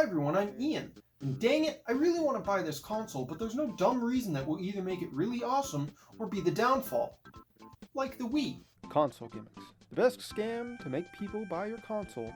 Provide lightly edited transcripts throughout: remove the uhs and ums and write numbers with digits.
everyone, I'm Ian. And dang it, I really want to buy this console, but there's no dumb reason that will either make it really awesome or be the downfall. Like the Wii. Console gimmicks. The best scam to make people buy your console,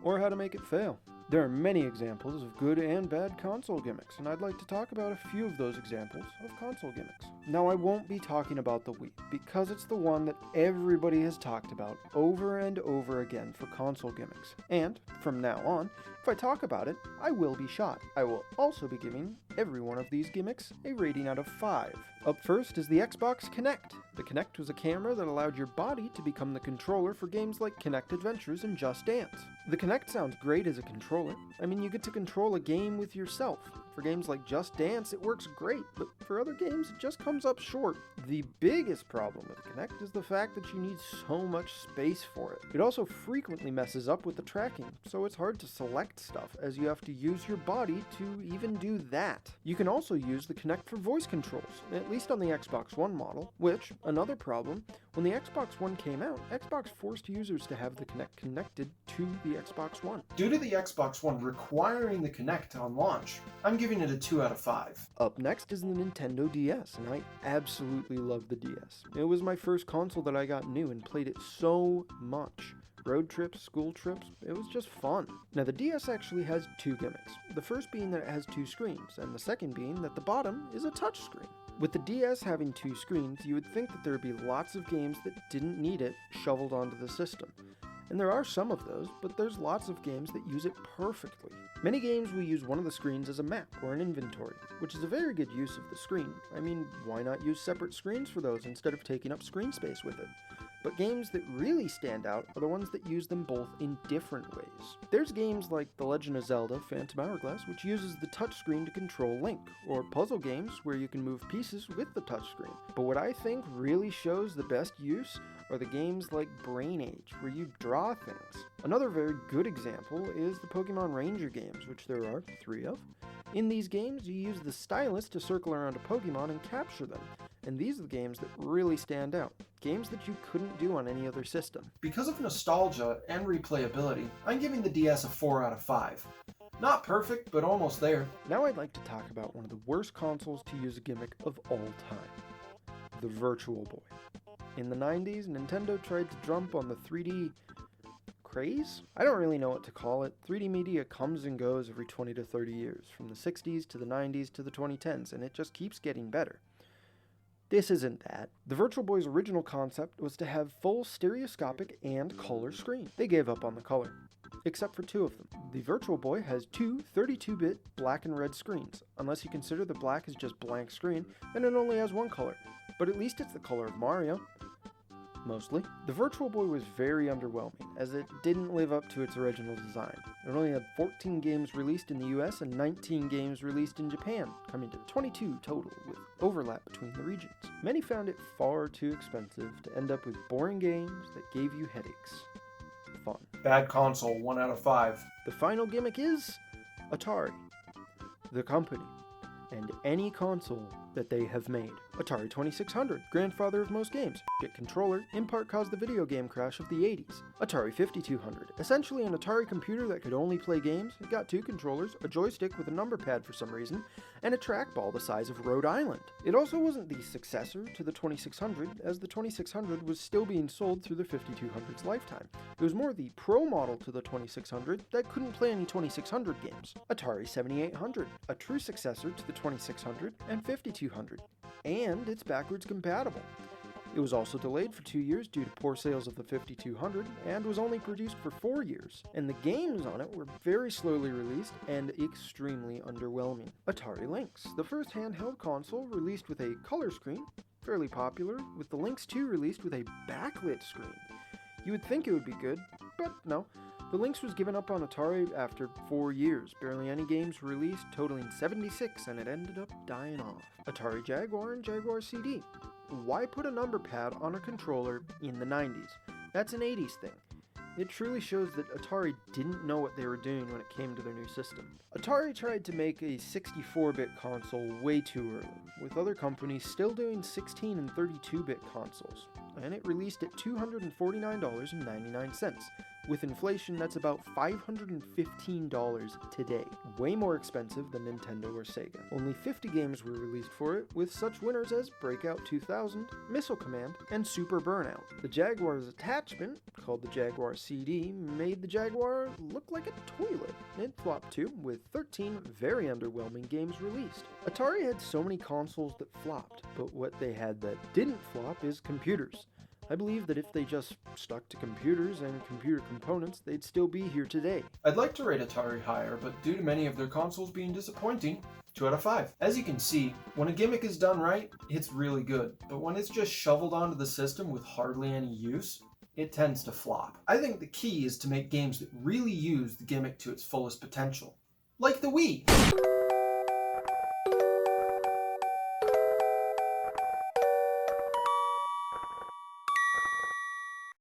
or how to make it fail. There are many examples of good and bad console gimmicks, and I'd like to talk about a few of those examples of console gimmicks. Now, I won't be talking about the Wii, because it's the one that everybody has talked about over and over again for console gimmicks. And, from now on, if I talk about it, I will be shot. I will also be giving every one of these gimmicks a rating out of 5. Up first is the Xbox Kinect. The Kinect was a camera that allowed your body to become the controller for games like Kinect Adventures and Just Dance. The Kinect sounds great as a controller. I mean, you get to control a game with yourself. For games like Just Dance, it works great, but for other games, it just comes up short. The biggest problem with Kinect is the fact that you need so much space for it. It also frequently messes up with the tracking, so it's hard to select stuff, as you have to use your body to even do that. You can also use the Kinect for voice controls, at least on the Xbox One model, which, another problem, when the Xbox One came out, Xbox forced users to have the Kinect connected to the Xbox One. Due to the Xbox One requiring the Kinect on launch, I'm giving it a 2 out of 5. Up next is the Nintendo DS, and I absolutely love the DS. It was my first console that I got new and played it so much. Road trips, school trips, it was just fun. Now the DS actually has 2 gimmicks. The first being that it has 2 screens, and the second being that the bottom is a touch screen. With the DS having 2 screens, you would think that there would be lots of games that didn't need it shoveled onto the system. And there are some of those, but there's lots of games that use it perfectly. Many games will use one of the screens as a map or an inventory, which is a very good use of the screen. I mean, why not use separate screens for those instead of taking up screen space with it? But games that really stand out are the ones that use them both in different ways. There's games like The Legend of Zelda Phantom Hourglass, which uses the touchscreen to control Link, or puzzle games where you can move pieces with the touchscreen. But what I think really shows the best use are the games like Brain Age, where you draw things. Another very good example is the Pokemon Ranger games, which there are 3 of. In these games, you use the stylus to circle around a Pokemon and capture them. And these are the games that really stand out. Games that you couldn't do on any other system. Because of nostalgia and replayability, I'm giving the DS a 4 out of 5. Not perfect, but almost there. Now I'd like to talk about one of the worst consoles to use a gimmick of all time. The Virtual Boy. In the 90s, Nintendo tried to jump on the 3D craze? I don't really know what to call it. 3D media comes and goes every 20 to 30 years, from the 60s to the 90s to the 2010s, and it just keeps getting better. This isn't that. The Virtual Boy's original concept was to have full stereoscopic and color screen. They gave up on the color, except for 2 of them. The Virtual Boy has 2 32-bit black and red screens. Unless you consider the black is just blank screen, then it only has 1 color. But at least it's the color of Mario. Mostly. The Virtual Boy was very underwhelming, as it didn't live up to its original design. It only had 14 games released in the US and 19 games released in Japan, coming to 22 total, with overlap between the regions. Many found it far too expensive to end up with boring games that gave you headaches. Fun. Bad console, 1 out of 5. The final gimmick is Atari, the company, and any console that they have made. Atari 2600, grandfather of most games. Shit controller, in part caused the video game crash of the 80s. Atari 5200, essentially an Atari computer that could only play games. It got 2 controllers, a joystick with a number pad for some reason, and a trackball the size of Rhode Island. It also wasn't the successor to the 2600, as the 2600 was still being sold through the 5200's lifetime. It was more the pro model to the 2600 that couldn't play any 2600 games. Atari 7800, a true successor to the 2600 and 5200. And it's backwards compatible. It was also delayed for 2 years due to poor sales of the 5200 and was only produced for 4 years. And the games on it were very slowly released and extremely underwhelming. Atari Lynx, the first handheld console released with a color screen, fairly popular, with the Lynx 2 released with a backlit screen. You would think it would be good, but no. The Lynx was given up on Atari after 4 years. Barely any games were released, totaling 76, and it ended up dying off. Atari Jaguar and Jaguar CD. Why put a number pad on a controller in the 90s? That's an 80s thing. It truly shows that Atari didn't know what they were doing when it came to their new system. Atari tried to make a 64-bit console way too early, with other companies still doing 16 and 32-bit consoles, and it released at $249.99, With inflation, that's about $515 today. Way more expensive than Nintendo or Sega. Only 50 games were released for it, with such winners as Breakout 2000, Missile Command, and Super Burnout. The Jaguar's attachment, called the Jaguar CD, made the Jaguar look like a toilet. It flopped too, with 13 very underwhelming games released. Atari had so many consoles that flopped, but what they had that didn't flop is computers. I believe that if they just stuck to computers and computer components, they'd still be here today. I'd like to rate Atari higher, but due to many of their consoles being disappointing, 2 out of 5. As you can see, when a gimmick is done right, it's really good, but when it's just shoveled onto the system with hardly any use, it tends to flop. I think the key is to make games that really use the gimmick to its fullest potential. Like the Wii!